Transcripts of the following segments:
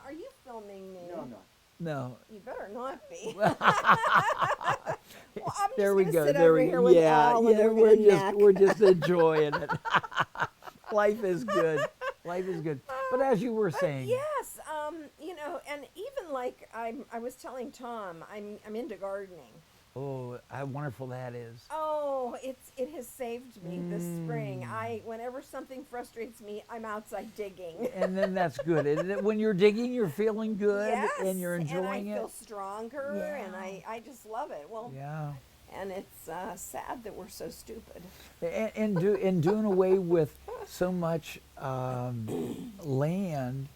are you filming me? No, I'm not. No. You better not be. Well, I'm There just we gonna go. sit There over we here with yeah, Al, and yeah. we're gonna neck. We're just enjoying it. Life is good. Life is good. But as you were But saying, yes, and even like I was telling Tom, I'm into gardening. oh, how wonderful that is. Oh, it has saved me this spring. Mm. Whenever something frustrates me, I'm outside digging. And then that's good. And when you're digging, you're feeling good and Yes, you're and I enjoying it. feel stronger, and Yeah. I just love it. Well, Yeah. and it's sad that we're so stupid. And doing away with so much land,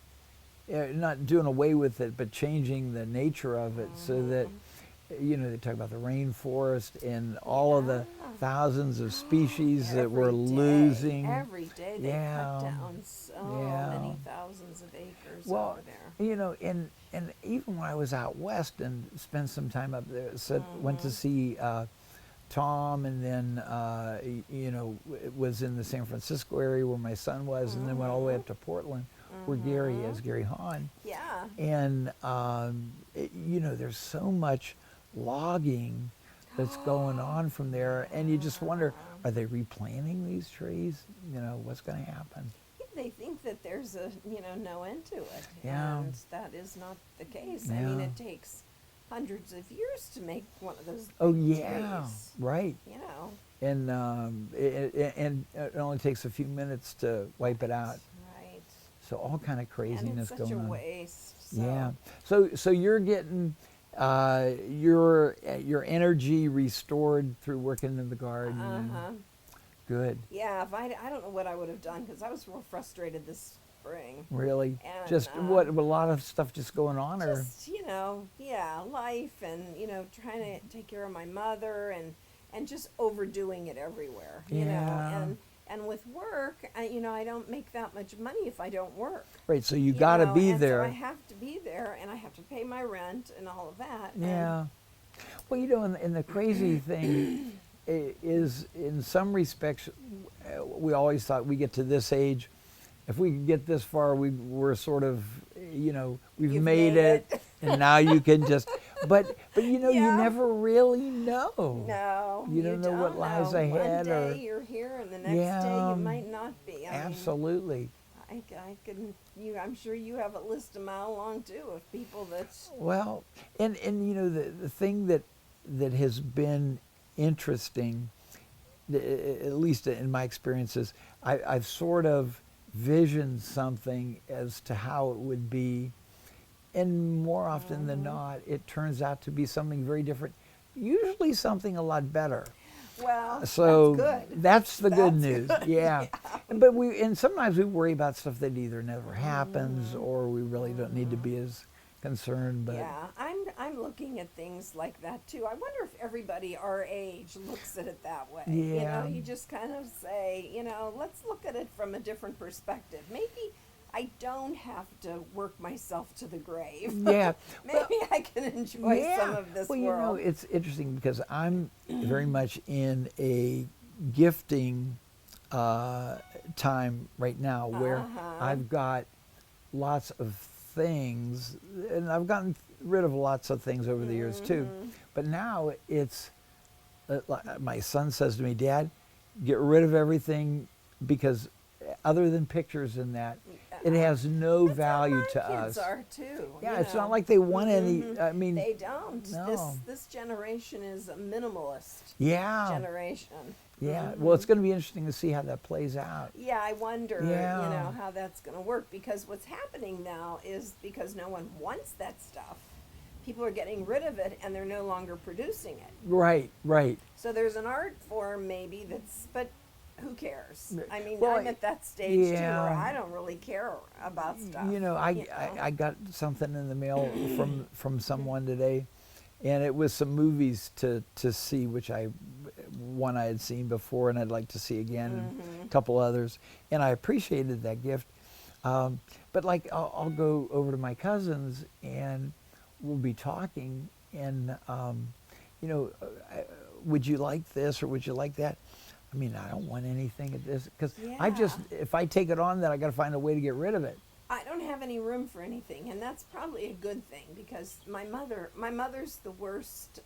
not doing away with it, but changing the nature of it so that, they talk about the rainforest and all of the Yeah. thousands of species that we're Every day, losing. every day they cut Yeah. down so Yeah. many thousands of acres Well, over there. and even when I was out west and spent some time up there, went to see Tom, and then it was in the San Francisco area where my son was, and then went all the way up to Portland, where Gary is, Gary Hahn, Yeah. and there's so much logging that's going on from there, and you just wonder, are they replanting these trees? What's going to happen? They think that there's no end to it, Yeah. and that is not the case. I Yeah. mean, it takes hundreds of years to make one of those Oh big yeah, trees. right. And it only takes a few minutes to wipe it out. Right. So all kind of And craziness it's such going a on. waste. So. Yeah. So you're getting your energy restored through working in the garden. and Uh-huh. Good. Yeah, if I don't know what I would have done, because I was real frustrated this spring. Really. And, Just what a lot of stuff just going on, or Just, yeah, life, and, trying to take care of my mother, and just overdoing it everywhere, Yeah. and with work, I don't make that much money if I don't work. right. So you got to be and there. So I have to be there, and I have to pay my rent and all of that. Yeah. Well, and the crazy thing is, in some respects, we always thought we get to this age, if we could get this far, we're sort of, we've You've made made it, and now you can just, but you Yeah. never really know. No, You don't know what lies ahead, One or day you're here, and the next Yeah, day you might not be. I mean, absolutely. I can. I'm sure you have a list a mile long too of people that's. Well, and the thing that has been interesting, at least in my experiences, I've sort of visioned something as to how it would be, and more often than not, it turns out to be something very different. Usually something a lot better. Well, So that's good. that's the good That's news. good, Yeah. But sometimes we worry about stuff that either never happens, or we really don't need to be as concerned. But Yeah, I'm looking at things like that too. I wonder if everybody our age looks at it that way. Yeah. You just kind of say, let's look at it from a different perspective. Maybe I don't have to work myself to the grave. yeah. Maybe I can enjoy some of this well, world. it's interesting because I'm very much in a gifting time right now where Uh-huh. I've got lots of things, and I've gotten rid of lots of things over the years too. But now it's, my son says to me, Dad, get rid of everything, because other than pictures and that, it has no That's how value my to kids us. are too. Yeah, it's not like they want any. I mean, They don't. No. This generation is a minimalist yeah, generation. yeah. Well, it's going to be interesting to see how that plays out. Yeah, I wonder, Yeah. how that's going to work, because what's happening now is, because no one wants that stuff, people are getting rid of it and they're no longer producing it. Right, right. So there's an art form maybe but who cares? I mean, Well, I'm at that stage too where yeah. I don't really care about stuff. I got something in the mail from someone today, and it was some movies to see, which one I had seen before and I'd like to see again, and a couple others, and I appreciated that gift. But like I'll go over to my cousins and we'll be talking, and would you like this or would you like that? I mean, I don't want anything of this, because Yeah. if I take it on, then I got to find a way to get rid of it. I don't have any room for anything, and that's probably a good thing because my mother's the worst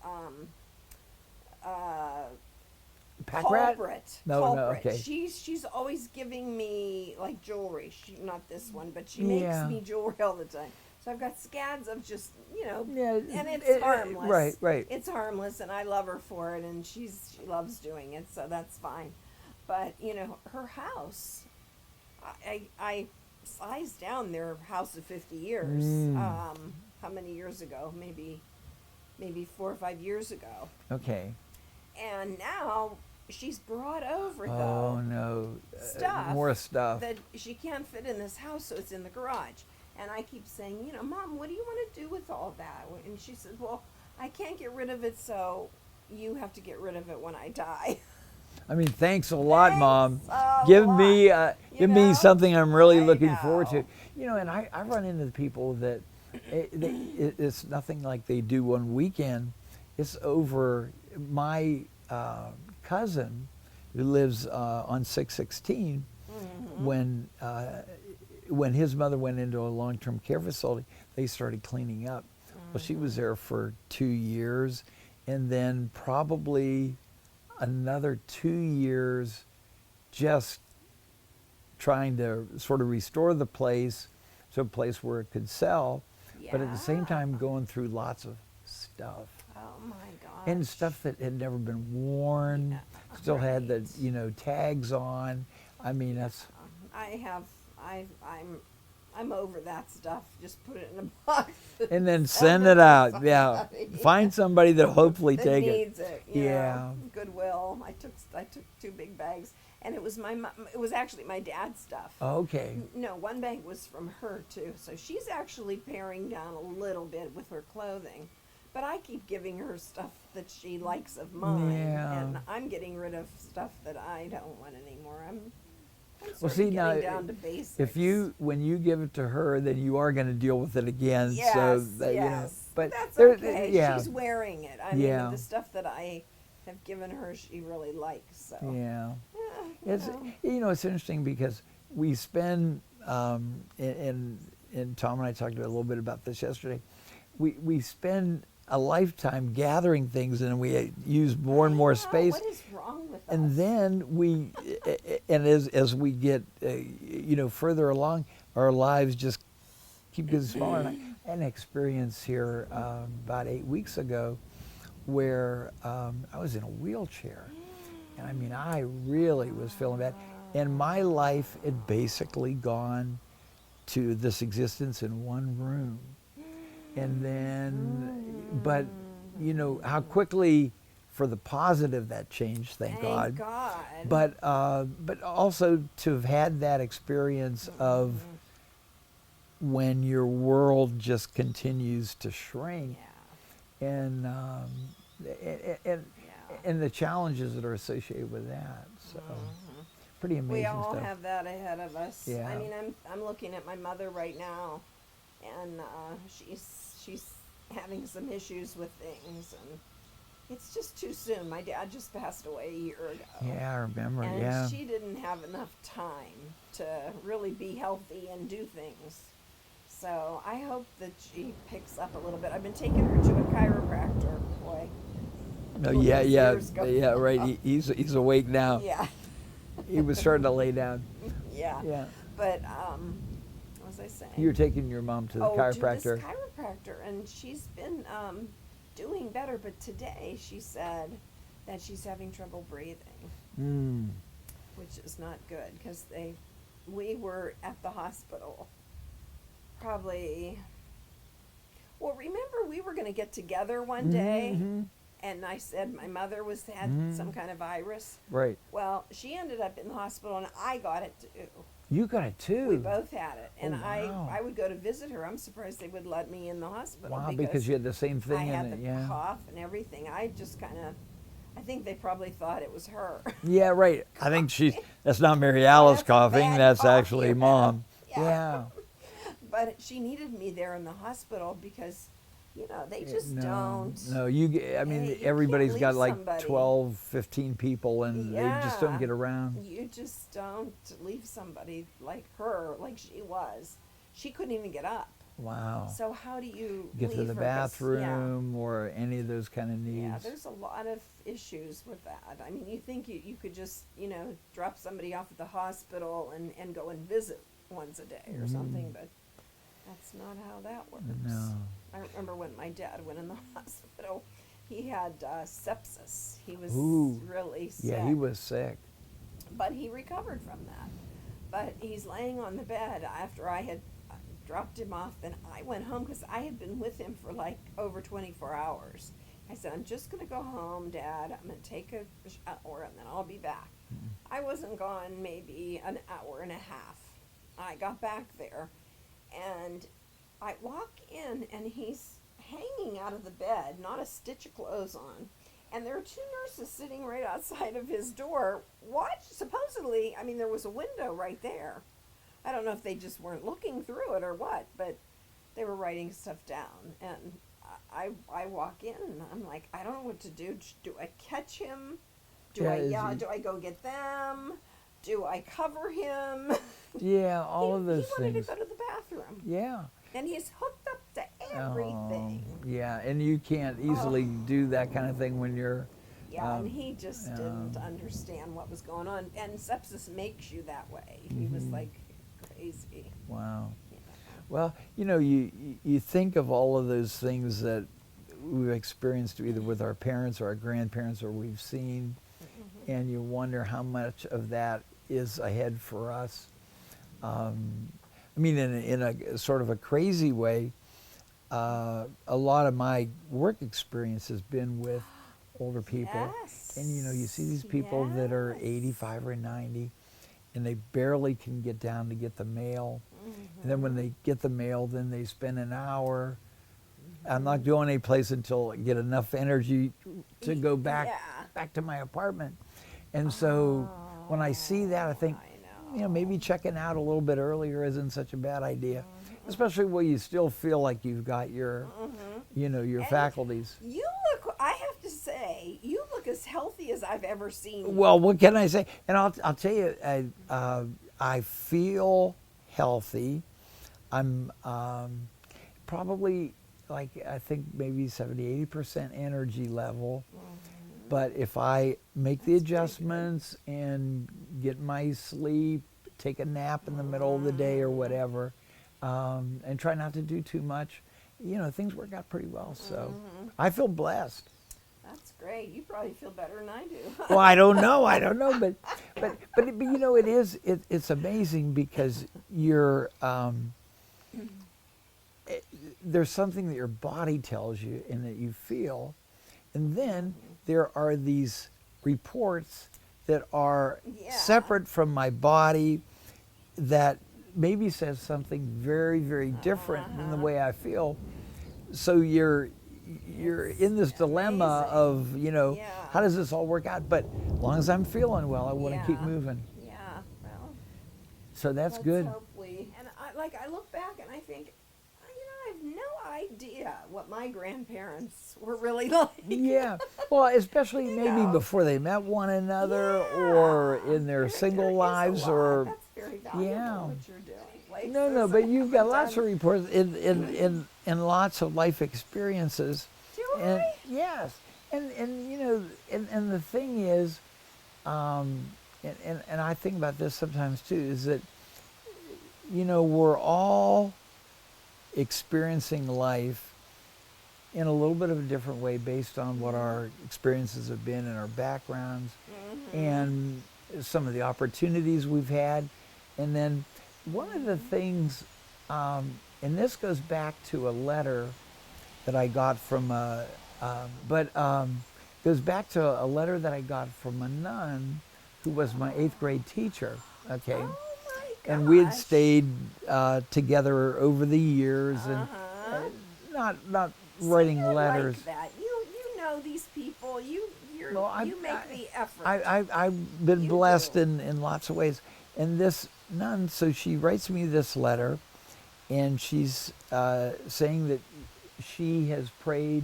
Pack rat? culprit. No, culprit. okay. She's always giving me like jewelry. Not this one, but she makes Yeah. me jewelry all the time. So I've got scads of just, Yeah, and it's harmless. Right. It's harmless, and I love her for it, and she loves doing it, so that's fine. But her house, I sized down their house of 50 years. How many years ago? Maybe 4 or 5 years ago. Okay. And now she's brought over Oh no. stuff More stuff. that she can't fit in this house, so it's in the garage. And I keep saying, Mom, what do you want to do with all that? And she says, well, I can't get rid of it, so you have to get rid of it when I die. I mean, thanks a lot, Mom. a Give lot. me You me know? something I'm really I looking forward to. know. And I run into the people that it's nothing like they do one weekend. It's over. My cousin, who lives on 616, when his mother went into a long-term care facility, they started cleaning up. Well, she was there for 2 years, and then probably another 2 years just trying to sort of restore the place to a place where it could sell, but at the same time going through lots of stuff. Oh my gosh. And stuff that had never been worn, still had the, Right. tags on. I mean, that's... I'm over that stuff. Just put it in a box. And then send it out. Yeah. Find somebody that'll hopefully that take needs it. it. Yeah. Goodwill. I took 2 big bags, and it was it was actually my dad's stuff. Okay. No, 1 bag was from her too. So she's actually paring down a little bit with her clothing. But I keep giving her stuff that she likes of mine, Yeah. and I'm getting rid of stuff that I don't want anymore. I'm Well, sort see, of now, getting down to basics. when you give it to her, then you are going to deal with it again. Yes, so that, yes. but That's there- okay. Yeah. She's wearing it. I Yeah. mean, the stuff that I have given her, she really likes. So. Yeah. Yeah, It's interesting because we spend, and Tom and I talked a little bit about this yesterday, we spend a lifetime gathering things, and we use more and more space. What is wrong with And us? then as we get further along, our lives just keep getting smaller. And I had an experience here about 8 weeks ago where I was in a wheelchair, and I mean I really was feeling bad, and my life had basically gone to this existence in one room, and then but how quickly for the positive that changed, thank God. But also to have had that experience of when your world just continues to shrink, and the challenges that are associated with that. So pretty amazing We all stuff. have that ahead of us. Yeah. I mean, I'm looking at my mother right now, and she's having some issues with things, and it's just too soon. My dad just passed away a year ago. Yeah, I remember. And Yeah. she didn't have enough time to really be healthy and do things. So I hope that she picks up a little bit. I've been taking her to a chiropractor. Boy. No, Look at his ears go. right. He's awake now. Yeah. He was starting to lay down. Yeah. Yeah. But what was I saying? You're taking your mom to the chiropractor. To this chiropractor, and she's been doing better. But today she said that she's having trouble breathing, which is not good because we were at the hospital probably. Well, remember we were going to get together one day, and I said my mother had some kind of virus. Right. Well, she ended up in the hospital, and I got it too. You got it too. We both had it, and wow. I would go to visit her. I'm surprised they would let me in the hospital. Wow, because you had the same thing. I had the yeah. cough and everything. I think they probably thought it was her. Yeah, right. I think that's not Mary Alice That's coughing. bad That's cough actually you Mom. have. Yeah. But she needed me there in the hospital because, they just No, don't. no. I mean, you everybody's can't got leave like somebody. 12, 15 people, and they just don't get around. You just don't leave somebody like her, like she was. she couldn't even get up. Wow. So how do you Get to leave the her? 'Cause, bathroom or any of those kind of needs. yeah, there's a lot of issues with that. I mean, you think you could just, drop somebody off at the hospital and go and visit once a day or something, but that's not how that works. No. I remember when my dad went in the hospital, he had sepsis. He was Ooh. really sick. Yeah, he was sick. But he recovered from that. But he's laying on the bed after I had dropped him off, and I went home because I had been with him for like over 24 hours. I said, I'm just going to go home, Dad. I'm going to take a shower and then I'll be back. I wasn't gone maybe an hour and a half. I got back there and I walk in and he's hanging out of the bed, not a stitch of clothes on. And there are two nurses sitting right outside of his door. Supposedly, I mean, there was a window right there. I don't know if they just weren't looking through it or what, but they were writing stuff down. And I walk in and I'm like, I don't know what to do. Do I catch him? Do I go get them? Do I cover him? Yeah, all of those he wanted things. to go to the bathroom. Yeah. And he's hooked up to everything. Yeah, and you can't easily do that kind of thing when you're. Yeah, and he just didn't understand what was going on. And sepsis makes you that way. He was like crazy. Wow. Yeah. Well, you think of all of those things that we've experienced either with our parents or our grandparents or we've seen, and you wonder how much of that is ahead for us. I mean, in a sort of a crazy way, a lot of my work experience has been with older people. Yes. And, you see these people that are 85 or 90, and they barely can get down to get the mail. And then when they get the mail, then they spend an hour. I'm not going any place until I get enough energy to go back to my apartment. And so when I see that, I think, maybe checking out a little bit earlier isn't such a bad idea, especially when you still feel like you've got your, your faculties. You look, I have to say, you look as healthy as I've ever seen you. Well, what can I say? And I'll tell you, I feel healthy. I'm probably I think maybe 70-80% energy level. But if I make the adjustments and get my sleep, take a nap in the middle of the day or whatever, and try not to do too much, things work out pretty well. So I feel blessed. That's great. You probably feel better than I do. Well, I don't know, but it's amazing because you're there's something that your body tells you and that you feel, and then there are these reports that are separate from my body that maybe says something very, very different than the way I feel. So you're in this dilemma of, how does this all work out? But as long as I'm feeling well, I want to keep moving. Yeah, well. So that's good. Hopefully. And I look back and I think, I have no idea what my grandparents were really like. Yeah, well, especially maybe before they met one another or in their single lives or. That's very valuable what you're doing. No, but you've got lots of reports in lots of life experiences. Do and, I? Yes, and the thing is, and I think about this sometimes too, is that we're all experiencing life in a little bit of a different way based on what our experiences have been and our backgrounds and some of the opportunities we've had. And then one of the things, and this goes back to a letter that I got from goes back to a letter that I got from a nun who was my 8th grade teacher. Okay. Oh my gosh. And we had stayed together over the years and not writing letters. Like that. You know these people. You make the effort. I've been blessed in lots of ways. And this nun, so she writes me this letter, and she's saying that she has prayed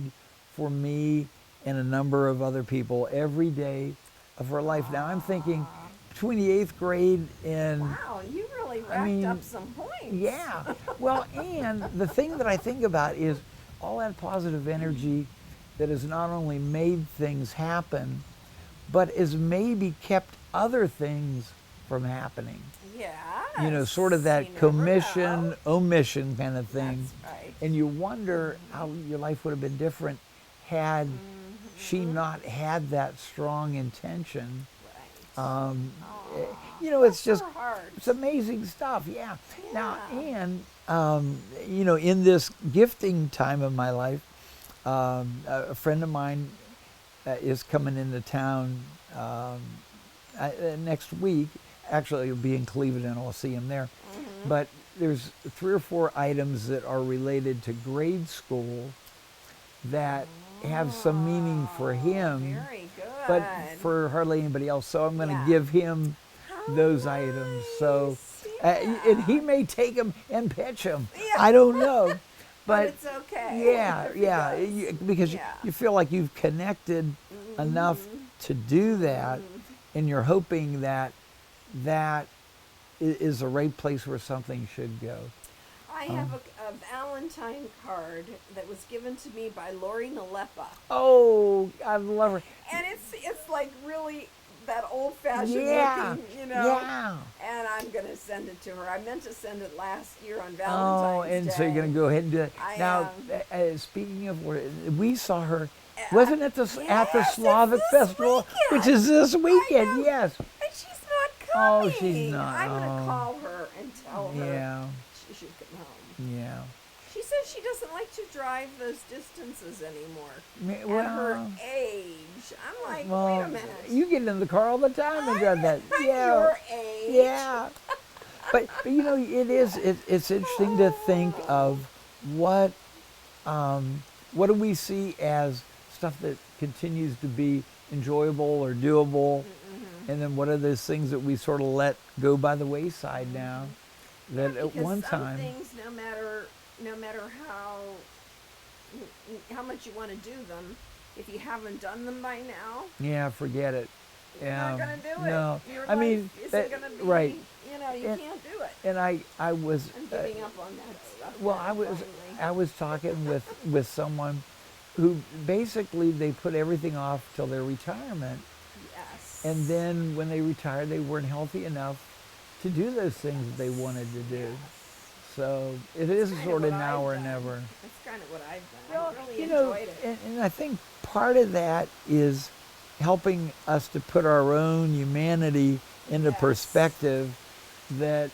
for me and a number of other people every day of her life. Now I'm thinking between the 8th grade and wow, you really racked up some points. Yeah. Well, and the thing that I think about is all that positive energy that has not only made things happen, but has maybe kept other things from happening. Yeah. Sort of that You never commission, know. omission kind of thing. That's right. And you wonder how your life would have been different had she not had that strong intention. Right. It's just, her heart. it's amazing stuff. Yeah. Now, Yeah. and, in this gifting time of my life, a friend of mine is coming into town next week. Actually, he'll be in Cleveland, and I'll see him there. But there's 3 or 4 items that are related to grade school that have some meaning for him, Very good. but for hardly anybody else. So I'm going to Yeah. give him How those items. So, nice. and he may take them and pitch them. Yeah. I don't know. But But it's okay. yeah, if he yeah, does. because Yeah. you feel like you've connected enough to do that, and you're hoping that that is the right place where something should go. I have a Valentine card that was given to me by Lori Nalepa. Oh, I love her. And it's like really that old-fashioned Yeah, looking, yeah. And I'm going to send it to her. I meant to send it last year on Oh, Valentine's and Day. so you're going to go ahead and do it. I Now, am. speaking of where, we saw her, wasn't it at the Yes, it's Slavic this Festival, which is this weekend, know. yes. And she's not Oh, coming. she's not. I'm going to Oh. call her and tell her Yeah, she should come home. yeah. She says she doesn't like to drive those distances anymore. Well, At her age. I'm like, well, wait a minute. you get in the car all the time and drive that. I'm Yeah, your age. yeah. But it's interesting to think of what do we see as stuff that continues to be enjoyable or doable, and then what are those things that we sort of let go by the wayside now, that at Because one some time. things, no matter how much you want to do them, if you haven't done them by now, Yeah, forget it. you're Yeah, not going to do it. no. Your I life mean, isn't going to be, right. you And- can't do it. And I was I'm giving up on that stuff. well, now, finally. I was talking with someone who basically they put everything off till their retirement, Yes. and then when they retired, they weren't healthy enough to do those things that they wanted to do. So it is Kinda sort of what now I've or done. never. That's kind of what I've done. Well, I really you know, enjoyed it. and I think part of that is helping us to put our own humanity into Yes. perspective, that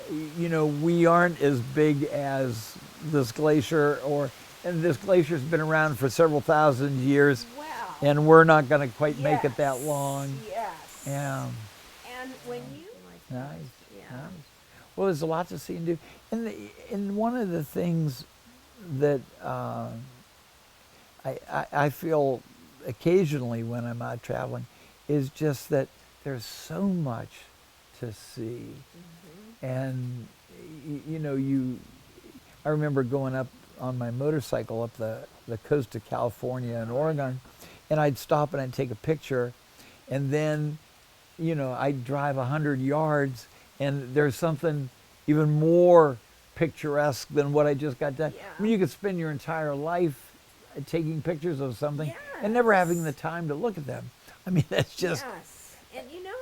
we aren't as big as this glacier, and this glacier's been around for several thousand years, Wow. and we're not going to quite make it that Yes, long. Yes. Yeah, And when you nice. yeah. Nice. Well, there's a lot to see and do, and one of the things that I feel occasionally when I'm out traveling is just that there's so much to see, and I remember going up on my motorcycle up the coast of California and Oregon, and I'd stop and I'd take a picture, and then I'd drive 100 yards, and there's something even more picturesque than what I just got done. Yeah. I mean, you could spend your entire life taking pictures of something and never having the time to look at them. I mean, that's just Yes.